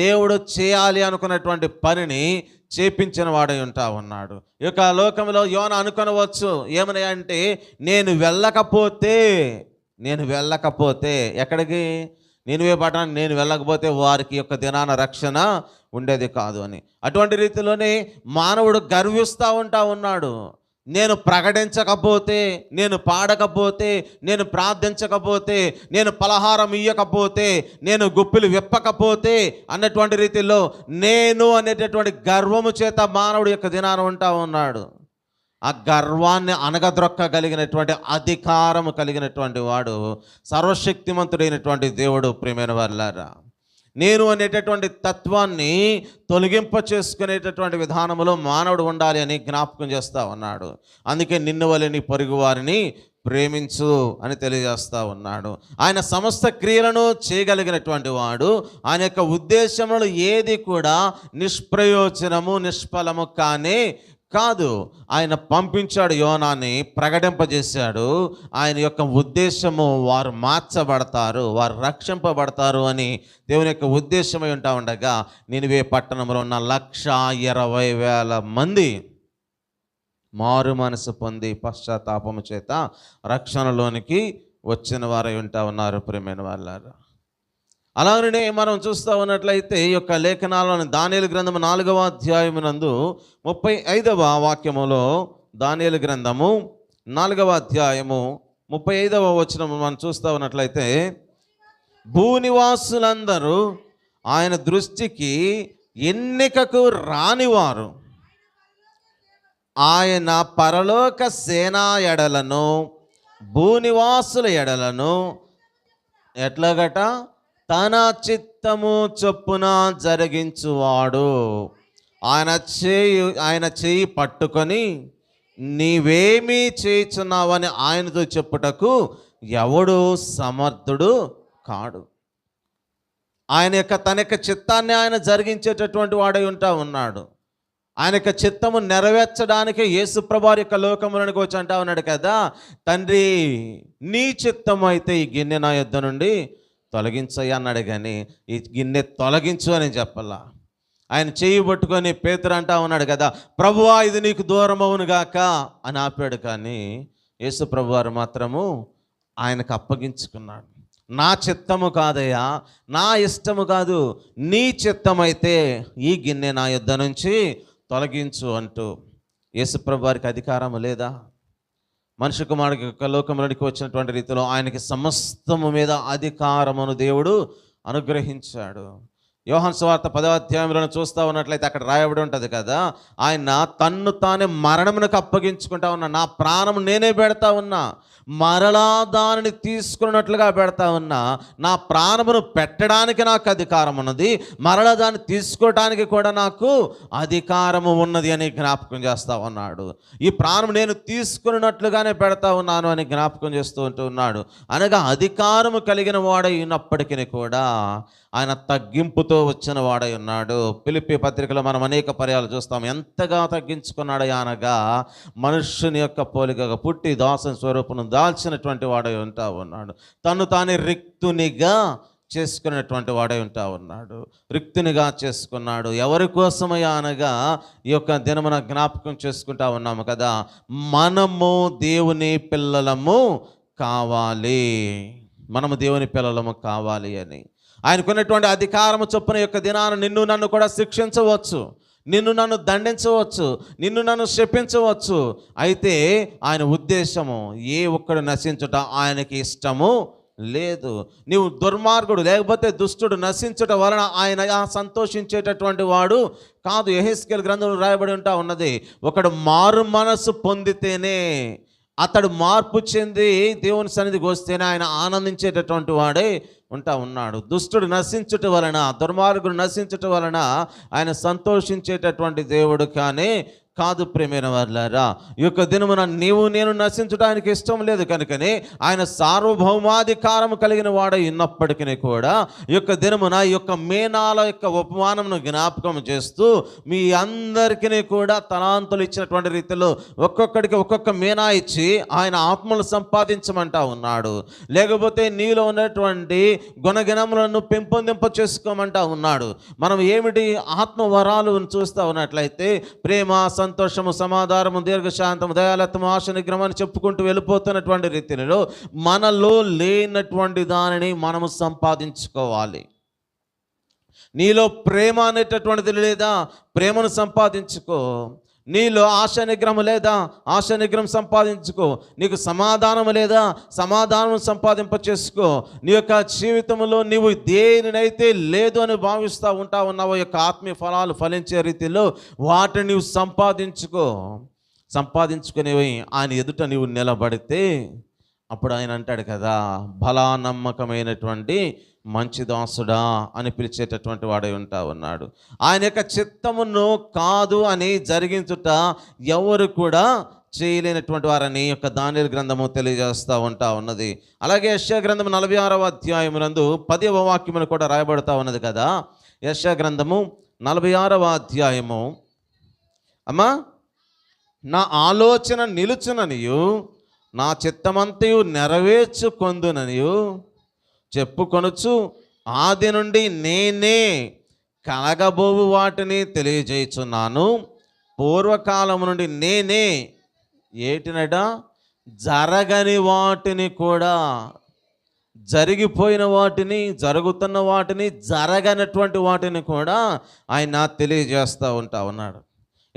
దేవుడు చేయాలి అనుకున్నటువంటి పనిని చేపించిన వాడై ఉన్నాడు. ఈ యొక్క లోకంలో యోనా అనుకొనవచ్చు ఏమని అంటే, నేను వెళ్ళకపోతే ఎక్కడికి? నినివే పట్టణానికి నేను వెళ్ళకపోతే వారికి యొక్క దినాన రక్షణ ఉండేది కాదు అని. అటువంటి రీతిలోనే మానవుడు గర్విస్తూ ఉన్నాడు. నేను ప్రకటించకపోతే, నేను పాడకపోతే, నేను ప్రార్థించకపోతే, నేను పలహారం ఇయ్యకపోతే, నేను గుప్పిలు విప్పకపోతే అన్నటువంటి రీతిలో నేను అనేటటువంటి గర్వము చేత మానవుడు యొక్క దినాన ఉన్నాడు. ఆ గర్వాన్ని అనగద్రొక్కగలిగినటువంటి అధికారము కలిగినటువంటి వాడు సర్వశక్తిమంతుడైనటువంటి దేవుడు. ప్రియమైన వారులారా, నేను అనేటటువంటి తత్వాన్ని తొలగింప చేసుకునేటటువంటి విధానంలో మానవుడు ఉండాలి అని జ్ఞాపకం చేస్తూ ఉన్నాడు. అందుకే నిన్ను వలె నీ పొరుగు వారిని ప్రేమించు అని తెలియజేస్తూ ఉన్నాడు. ఆయన సమస్త క్రియలను చేయగలిగినటువంటి వాడు. ఆయన యొక్క ఉద్దేశములు ఏది కూడా నిష్ప్రయోజనము, నిష్ఫలము కాదు. ఆయన పంపించాడు, యోనాని ప్రకటింపజేశాడు. ఆయన యొక్క ఉద్దేశము వారు మార్చబడతారు, వారు రక్షింపబడతారు అని దేవుని యొక్క ఉద్దేశమై ఉండగా నినివే పట్టణంలో ఉన్న 1,20,000 మంది మారు మనసు పొంది పశ్చాత్తాపము చేత రక్షణలోనికి వచ్చిన వారై ఉన్నారు. ప్రియమైన వాళ్ళారా, అలాగనే మనం చూస్తూ ఉన్నట్లయితే ఈ యొక్క లేఖనాలను దానియేలు గ్రంథము 4వ అధ్యాయమునందు 35వ వాక్యములో, దానియేలు గ్రంథము 4వ అధ్యాయము 35వ వచనం మనం చూస్తూ ఉన్నట్లయితే, భూనివాసులందరూ ఆయన దృష్టికి ఎన్నికకు రానివారు, ఆయన పరలోక సేనా ఎడలను భూనివాసుల ఎడలను ఎట్లాగట తన చిత్తము చొప్పున జరిగించువాడు. ఆయన చేయి పట్టుకొని నీవేమీ చేయుచున్నావని ఆయనతో చెప్పుటకు ఎవడు సమర్థుడు కాడు. తన యొక్క చిత్తాన్ని ఆయన జరిగించేటటువంటి వాడై ఉన్నాడు. ఆయన యొక్క చిత్తము నెరవేర్చడానికి యేసుప్రభువారి యొక్క లోకములకు వచ్చి అంటా ఉన్నాడు కదా, తండ్రి నీ చిత్తము అయితే ఈ గిన్నె నా యొద్ద నుండి తొలగించయ్య అన్నాడు. కానీ ఈ గిన్నె తొలగించు అని చెప్పాల. ఆయన చేయి పట్టుకొని పేతురు అంటా ఉన్నాడు కదా, ప్రభువా ఇది నీకు దూరం అవునుగాక అని ఆపాడు. కానీ యేసుప్రభువారు మాత్రము ఆయనకు అప్పగించుకున్నాడు. నా చిత్తము కాదయ్యా, నా ఇష్టము కాదు, నీ చిత్తమైతే ఈ గిన్నె నా యొద్ద నుంచి తొలగించు అంటూ. యేసుప్రభువారికి అధికారము లేదా? మనుష్య కుమారుడికి యొక్క లోకంలోనికి వచ్చినటువంటి రీతిలో ఆయనకి సమస్తము మీద అధికారమును దేవుడు అనుగ్రహించాడు. యోహాను సువార్త 10వ అధ్యాయంలో చూస్తూ ఉన్నట్లయితే అక్కడ రాయబడి ఉంటుంది కదా, ఆయన తన్ను తానే మరణమునకు అప్పగించుకుంటా ఉన్నా. నా ప్రాణం నేనే పెడతా ఉన్నా, మరలా దానిని తీసుకున్నట్లుగా పెడతా ఉన్నా. నా ప్రాణమును పెట్టడానికి నాకు అధికారం ఉన్నది, మరలా దాన్ని తీసుకోవటానికి కూడా నాకు అధికారము ఉన్నది అని జ్ఞాపకం చేస్తూ ఉన్నాడు. ఈ ప్రాణం నేను తీసుకున్నట్లుగానే పెడతా ఉన్నాను అని జ్ఞాపకం చేస్తూ ఉన్నాడు. అనగా అధికారము కలిగిన వాడై ఉన్నప్పటికీ కూడా ఆయన తగ్గింపుతో వచ్చిన వాడై ఉన్నాడు. ఫిలిప్పీ పత్రికలో మనం అనేక పర్యాలు చూస్తాం. ఎంతగా తగ్గించుకున్నాడు అనగా మనుష్యుని యొక్క పోలికగా పుట్టి దాసుని స్వరూపను దాల్చినటువంటి వాడై ఉంటా ఉన్నాడు. తను తానే రిక్తునిగా చేసుకున్నటువంటి వాడై ఉంటా ఉన్నాడు. రిక్తునిగా చేసుకున్నాడు. ఎవరి కోసమయ్యా అనగా ఈ యొక్క దినమున జ్ఞాపకం చేసుకుంటా ఉన్నాము కదా, మనము దేవుని పిల్లలము కావాలి, మనము దేవుని పిల్లలము కావాలి అని. ఆయనకున్నటువంటి అధికారము చొప్పున యొక్క దినాన నిన్ను నన్ను కూడా శిక్షించవచ్చు, నిన్ను నన్ను దండించవచ్చు, నిన్ను నన్ను శపించవచ్చు. అయితే ఆయన ఉద్దేశము ఏ ఒక్కడు నశించుట ఆయనకి ఇష్టము లేదు. నీవు దుర్మార్గుడు లేకపోతే దుష్టుడు నశించుట వలన ఆయన సంతోషించేటటువంటి వాడు కాదు. యెహెజ్కేలు గ్రంథంలో రాయబడి ఉంటా ఉన్నది, ఒకడు మారు మనసు పొందితేనే, అతడు మార్పు చెంది దేవుని సన్నిధికి వస్తేనే ఆయన ఆనందించేటటువంటి వాడే ఉంటా ఉన్నాడు. దుష్టుడు నశించుట వలన, దుర్మార్గుడు నశించుట వలన ఆయన సంతోషించేటటువంటి దేవుడు కానీ కాదు. ప్రేమైన వారులారా, ఈ యొక్క దినమున నీవు నేను నశించడానికి ఇష్టం లేదు కనుకనే ఆయన సార్వభౌమాధికారం కలిగిన వాడై ఉన్నప్పటికీ కూడా ఈ యొక్క దినమున ఈ యొక్క మేనాల యొక్క ఉపమానమును జ్ఞాపకం చేస్తూ మీ అందరికీ కూడా తలాంతులు ఇచ్చినటువంటి రీతిలో ఒక్కొక్కడికి ఒక్కొక్క మేనా ఇచ్చి ఆయన ఆత్మలు సంపాదించమంటా ఉన్నాడు. లేకపోతే నీలో ఉన్నటువంటి గుణగణములను పెంపొందింప చేసుకోమంటా ఉన్నాడు. మనం ఏమిటి ఆత్మవరాలు చూస్తూ ఉన్నట్లయితే ప్రేమ, సంతోషము, సమాధానము, దీర్ఘశాంతము, దయాలత్వము, ఆశ నిగ్రహం అని చెప్పుకుంటూ వెళ్ళిపోతున్నటువంటి రీతిలో మనలో లేనటువంటి దానిని మనము సంపాదించుకోవాలి. నీలో ప్రేమ అనేటటువంటిది లేదా, ప్రేమను సంపాదించుకో. నీలో ఆశ నిగ్రహం లేదా, ఆశ నిగ్రహం సంపాదించుకో. నీకు సమాధానం లేదా, సమాధానం సంపాదింప చేసుకో. నీ యొక్క జీవితంలో నీవు దేనినైతే లేదు అని భావిస్తూ ఉంటా ఉన్నావో యొక్క ఆత్మీయ ఫలాలు ఫలించే రీతిలో వాటిని నీవు సంపాదించుకునేవి ఆయన ఎదుట నీవు నిలబడితే అప్పుడు ఆయన అంటాడు కదా, బలా నమ్మకమైనటువంటి మంచి దాసుడా అని పిలిచేటటువంటి వాడై ఉంటా ఉన్నాడు. ఆయన యొక్క చిత్తమును కాదు అని జరిగించుట ఎవరు కూడా చేయలేనటువంటి వారని యొక్క దానియేలు గ్రంథము తెలియజేస్తూ ఉంటా ఉన్నది. అలాగే యెషయా గ్రంథము 46వ అధ్యాయమునందు 10వ వాక్యమును కూడా రాయబడతా ఉన్నది కదా. యెషయా గ్రంథము 46వ అధ్యాయము, అమ్మా నా ఆలోచన నిలుచుననియు నా చిత్తమంతయు నెరవేర్చుకొందుననియు చెప్పుకొనుచు ఆది నుండి నేనే కలగబోవు వాటిని తెలియజేయుచున్నాను. పూర్వకాలము నుండి నేనే ఏటినట జరగని వాటిని కూడా, జరిగిపోయిన వాటిని, జరుగుతున్న వాటిని, జరగనటువంటి వాటిని కూడా ఆయన తెలియజేస్తూ ఉంటా ఉన్నాడు.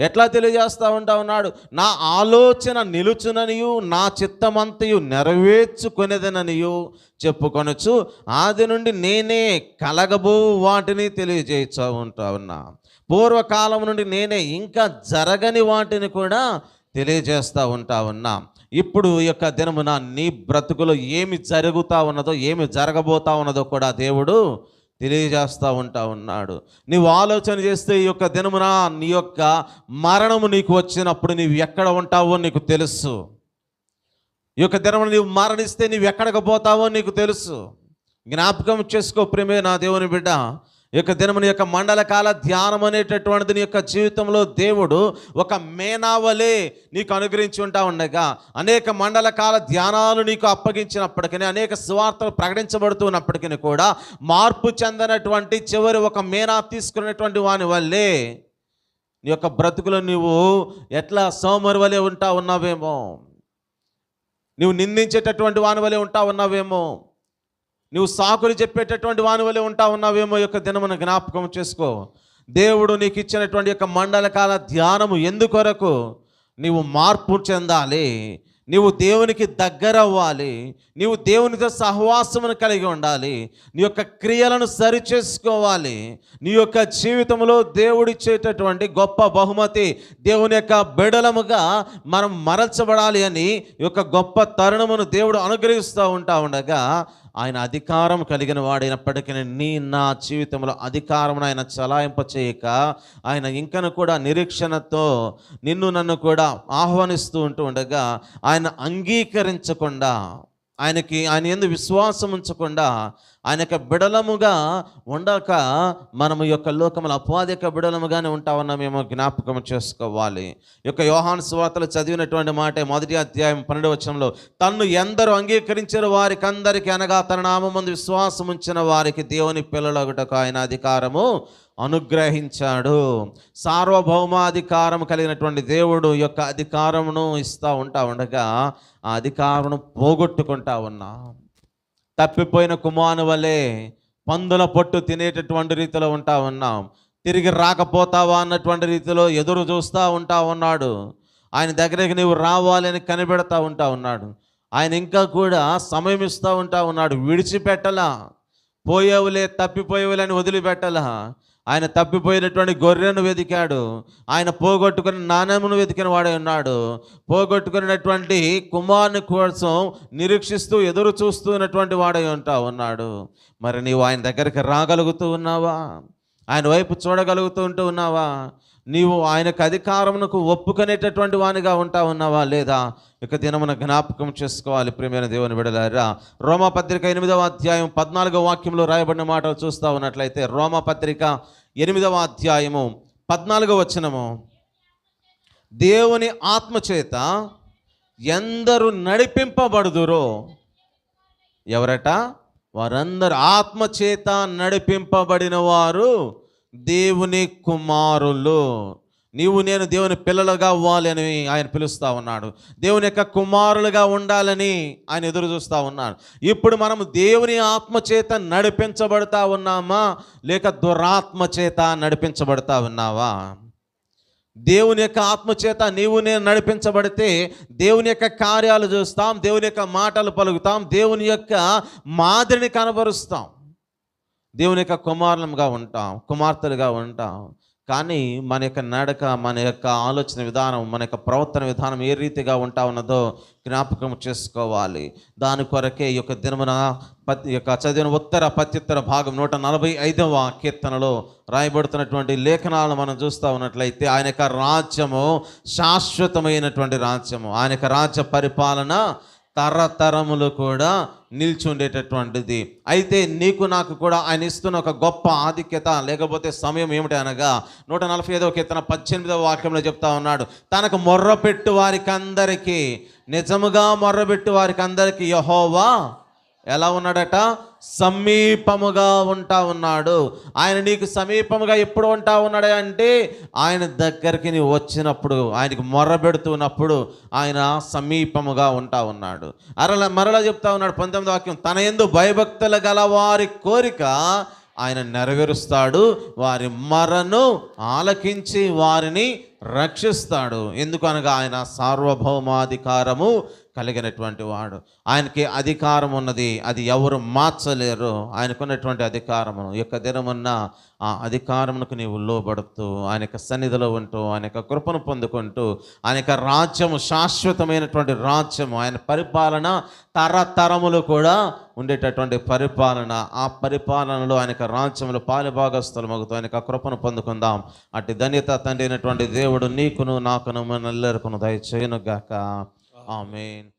ఎట్లా తెలియజేస్తూ ఉంటా ఉన్నాడు? నా ఆలోచన నిలుచుననియు నా చిత్తమంతయు నెరవేర్చుకొనేదననియు చెప్పుకొనొచ్చు ఆది నుండి నేనే కలగబో వాటిని తెలియజేస్తూ ఉంటా ఉన్నా. పూర్వకాలం నుండి నేనే ఇంకా జరగని వాటిని కూడా తెలియజేస్తూ ఉంటా ఉన్నా. ఇప్పుడు ఈ యొక్క దినమున నీ బ్రతుకులో ఏమి జరుగుతూ ఉన్నదో, ఏమి జరగబోతా ఉన్నదో కూడా దేవుడు తెలియజేస్తూ ఉంటా ఉన్నాడు. నీవు ఆలోచన చేస్తే ఈ యొక్క దినమున నీ యొక్క మరణము నీకు వచ్చినప్పుడు నీవు ఎక్కడ ఉంటావో నీకు తెలుసు. ఈ యొక్క దినమున నీవు మరణిస్తే నీవు ఎక్కడికి పోతావో నీకు తెలుసు. జ్ఞాపకం చేసుకో ప్రేమే నా దేవుని బిడ్డ. ఈ యొక్క దినముని యొక్క మండలకాల ధ్యానం అనేటటువంటిది నీ యొక్క జీవితంలో దేవుడు ఒక మేనావలే నీకు అనుగ్రహించి ఉంటా ఉండగా, అనేక మండలకాల ధ్యానాలు నీకు అప్పగించినప్పటికీ, అనేక సువార్తలు ప్రకటించబడుతున్నప్పటికీ కూడా మార్పు చెందనటువంటి చివరి ఒక మేనా తీసుకున్నటువంటి వాని వల్లే నీ యొక్క బ్రతుకులో నీవు ఎట్లా సోమరి వలె ఉంటా ఉన్నావేమో, నువ్వు నిందించేటటువంటి వాని వలె ఉంటా ఉన్నావేమో, నువ్వు సాకులు చెప్పేటటువంటి వాని వలె ఉంటా ఉన్నావేమో. యొక్క దినమున జ్ఞాపకం చేసుకో. దేవుడు నీకు ఇచ్చినటువంటి యొక్క మండలకాల ధ్యానము ఎందుకొరకు? నీవు మార్పు చెందాలి, నీవు దేవునికి దగ్గర అవ్వాలి, నీవు దేవునితో సహవాసమును కలిగి ఉండాలి, నీ యొక్క క్రియలను సరిచేసుకోవాలి. నీ యొక్క జీవితంలో దేవుడిచ్చేటటువంటి గొప్ప బహుమతి దేవుని యొక్క బిడలముగా మనం మరల్చబడాలి అని ఈ యొక్క గొప్ప తరుణమును దేవుడు అనుగ్రహిస్తూ ఉంటా ఉండగా, ఆయన అధికారం కలిగిన వాడైనప్పటికీ నా జీవితంలో అధికారం ఆయన చలాయింప చేయక, ఆయన ఇంకను కూడా నిరీక్షణతో నన్ను కూడా ఆహ్వానిస్తూ ఉంటూ ఉండగా, ఆయన అంగీకరించకుండా, ఆయన యందు విశ్వాసం ఉంచకుండా, ఆయన యొక్క బిడలముగా ఉండక మనము యొక్క లోకముల అపవాది యొక్క బిడలముగానే ఉంటా ఉన్నామేమో జ్ఞాపకం చేసుకోవాలి. ఈ యొక్క యోహాను సువార్తలో చదివినటువంటి మాట 1వ అధ్యాయం 12వ వచనంలో, తన్ను ఎందరూ అంగీకరించిన వారికి అందరికీ, అనగా తన నామమందు విశ్వాసం ఉంచిన వారికి దేవుని పిల్లలగుటకు ఆయన అధికారము అనుగ్రహించాడు. సార్వభౌమాధికారం కలిగినటువంటి దేవుడు యొక్క అధికారమును ఇస్తూ ఉంటా ఉండగా ఆ అధికారమును పోగొట్టుకుంటా ఉన్నా. తప్పిపోయిన కుమారుని వలె పందుల పొట్టు తినేటటువంటి రీతిలో ఉంటా ఉన్నాం. తిరిగి రాకపోతావా అన్నటువంటి రీతిలో ఎదురు చూస్తూ ఉంటా ఉన్నాడు. ఆయన దగ్గరికి నీవు రావాలని కనిపెడతా ఉంటా ఉన్నాడు. ఆయన ఇంకా కూడా సమయం ఇస్తూ ఉంటా ఉన్నాడు. విడిచిపెట్టలా, పోయేవులే తప్పిపోయేవులని వదిలిపెట్టలా. ఆయన తప్పిపోయినటువంటి గొర్రెను వెతికాడు. ఆయన పోగొట్టుకుని నాణ్యమును వెతికిన వాడే ఉన్నాడు. పోగొట్టుకున్నటువంటి కుమారుని కోసం నిరీక్షిస్తూ ఎదురు చూస్తున్నటువంటి వాడే ఉంటా ఉన్నాడు. మరి నీవు ఆయన దగ్గరికి రాగలుగుతూ ఉన్నావా? ఆయన వైపు చూడగలుగుతూ ఉంటూ ఉన్నావా? నీవు ఆయనకు అధికారమునకు ఒప్పుకునేటటువంటి వానిగా ఉంటా ఉన్నావా లేదా? ఇక దినమున జ్ఞాపకం చేసుకోవాలి ప్రియమైన దేవుని బిడ్డలారా. రోమాపత్రిక 8వ అధ్యాయం 14వ వాక్యంలో రాయబడిన మాటలు చూస్తూ ఉన్నట్లయితే, రోమాపత్రిక 8వ అధ్యాయము 14వ వచనము, దేవుని ఆత్మచేత ఎందరు నడిపింపబడుదురో, ఎవరట? వారందరూ ఆత్మచేత నడిపింపబడిన వారు దేవుని కుమారులు. నీవు నేను దేవుని పిల్లలుగా అవ్వాలి అని ఆయన పిలుస్తూ ఉన్నాడు. దేవుని యొక్క కుమారులుగా ఉండాలని ఆయన ఎదురు చూస్తూ ఉన్నాడు. ఇప్పుడు మనము దేవుని ఆత్మచేత నడిపించబడతా ఉన్నామా, లేక దురాత్మ చేత నడిపించబడతా ఉన్నావా? దేవుని యొక్క ఆత్మచేత నీవు నేను నడిపించబడితే దేవుని యొక్క కార్యాలు చూస్తాం, దేవుని యొక్క మాటలు పలుకుతాం, దేవుని యొక్క మాదిరిని కనబరుస్తాం, దేవుని యొక్క కుమారులుగా ఉంటాం, కుమార్తెలుగా ఉంటాం. కానీ మన యొక్క నడక, మన యొక్క ఆలోచన విధానం, మన యొక్క ప్రవర్తన విధానం ఏ రీతిగా ఉంటా ఉన్నదో జ్ఞాపకం చేసుకోవాలి. దాని కొరకే ఈ యొక్క దినమున యొక్క చదివిన ఉత్తర ప్రత్యుత్తర భాగం 145వ కీర్తనలో రాయబడుతున్నటువంటి లేఖనాలను మనం చూస్తూ ఉన్నట్లయితే, ఆయన యొక్క రాజ్యము శాశ్వతమైనటువంటి రాజ్యము, ఆయన యొక్క రాజ్య పరిపాలన తరతరములు కూడా నిలిచి ఉండేటటువంటిది. అయితే నీకు నాకు కూడా ఆయన ఇస్తున్న ఒక గొప్ప ఆధిక్యత లేకపోతే సమయం ఏమిటి అనగా, 145వ కీర్తన 18వ వాక్యంలో చెప్తా ఉన్నాడు, తనకు మొర్రపెట్టు వారికి అందరికీ, నిజముగా మొర్రపెట్టు వారికి అందరికీ యెహోవా ఎలా ఉన్నాడట? సమీపముగా ఉంటా ఉన్నాడు. ఆయన నీకు సమీపముగా ఎప్పుడు ఉంటా ఉన్నాడు అంటే, ఆయన దగ్గరికి నీవు వచ్చినప్పుడు, ఆయనకి మొర్రబెడుతున్నప్పుడు ఆయన సమీపముగా ఉంటా ఉన్నాడు. మరలా చెప్తా ఉన్నాడు 19వ వాక్యం, తన యందు భయభక్తులు గల వారి కోరిక ఆయన నెరవేరుస్తాడు. వారి మరను ఆలకించి వారిని రక్షిస్తాడు. ఎందుకనగా ఆయన సార్వభౌమాధికారము కలిగినటువంటి వాడు. ఆయనకి అధికారం ఉన్నది, అది ఎవరు మార్చలేరు. ఆయనకున్నటువంటి అధికారమును యొక్క దినమున్న ఆ అధికారమునకు నీవు లోబడుతూ ఆయన యొక్క సన్నిధిలో ఉంటూ ఆయన యొక్క కృపను పొందుకుంటూ ఆయన యొక్క రాజ్యము శాశ్వతమైనటువంటి రాజ్యము, ఆయన పరిపాలన తరతరములు కూడా ఉండేటటువంటి పరిపాలన, ఆ పరిపాలనలో ఆయన యొక్క రాజ్యములు పాలుభాగస్థలమవుతూ ఆయన యొక్క కృపను పొందుకుందాం. అట్టి ధన్యత తండ్రి అయినటువంటి దేవుడు నీకును నాకును మనెల్లరికును దయచేయును గాక. ఆమేన్.